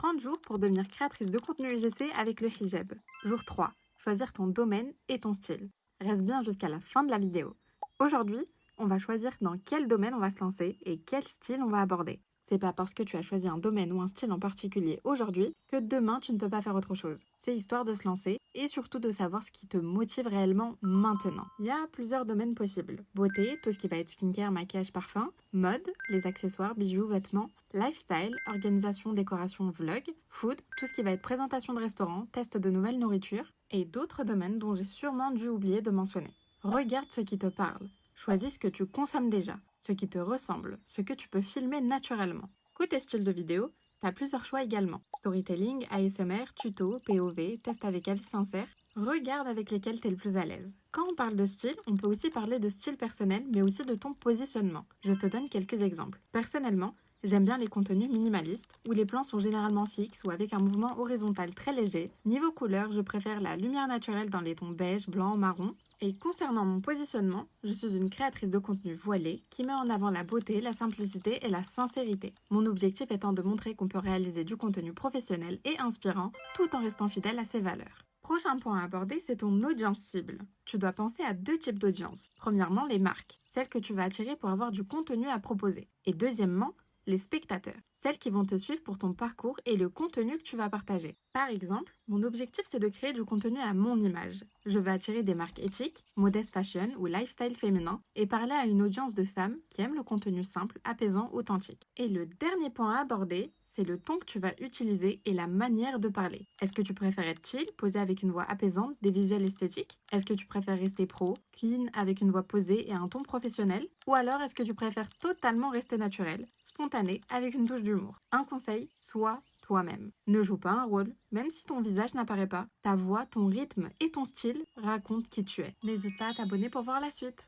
30 jours pour devenir créatrice de contenu UGC avec le hijab. Jour 3. Choisir ton domaine et ton style. Reste bien jusqu'à la fin de la vidéo. Aujourd'hui, on va choisir dans quel domaine on va se lancer et quel style on va aborder. C'est pas parce que tu as choisi un domaine ou un style en particulier aujourd'hui que demain tu ne peux pas faire autre chose. C'est histoire de se lancer et surtout de savoir ce qui te motive réellement maintenant. Il y a plusieurs domaines possibles. Beauté, tout ce qui va être skincare, maquillage, parfum. Mode, les accessoires, bijoux, vêtements. Lifestyle, organisation, décoration, vlog. Food, tout ce qui va être présentation de restaurants, test de nouvelles nourritures. Et d'autres domaines dont j'ai sûrement dû oublier de mentionner. Regarde ce qui te parle. Choisis ce que tu consommes déjà, ce qui te ressemble, ce que tu peux filmer naturellement. Côté style de vidéo, tu as plusieurs choix également. Storytelling, ASMR, tuto, POV, test avec avis sincère. Regarde avec lesquels tu es le plus à l'aise. Quand on parle de style, on peut aussi parler de style personnel, mais aussi de ton positionnement. Je te donne quelques exemples. Personnellement, j'aime bien les contenus minimalistes, où les plans sont généralement fixes ou avec un mouvement horizontal très léger. Niveau couleur, je préfère la lumière naturelle dans les tons beige, blanc, marron. Et concernant mon positionnement, je suis une créatrice de contenu voilée qui met en avant la beauté, la simplicité et la sincérité. Mon objectif étant de montrer qu'on peut réaliser du contenu professionnel et inspirant tout en restant fidèle à ses valeurs. Prochain point à aborder, c'est ton audience cible. Tu dois penser à deux types d'audience. Premièrement, les marques, celles que tu vas attirer pour avoir du contenu à proposer. Et deuxièmement, les spectateurs, celles qui vont te suivre pour ton parcours et le contenu que tu vas partager. Par exemple, mon objectif c'est de créer du contenu à mon image. Je veux attirer des marques éthiques, modest fashion ou lifestyle féminin et parler à une audience de femmes qui aiment le contenu simple, apaisant, authentique. Et le dernier point à aborder, c'est le ton que tu vas utiliser et la manière de parler. Est-ce que tu préfères être chill, posé avec une voix apaisante, des visuels esthétiques? Est-ce que tu préfères rester pro, clean, avec une voix posée et un ton professionnel? Ou alors est-ce que tu préfères totalement rester naturel, spontané, avec une touche d'humour? Un conseil, sois toi-même. Ne joue pas un rôle, même si ton visage n'apparaît pas. Ta voix, ton rythme et ton style racontent qui tu es. N'hésite pas à t'abonner pour voir la suite.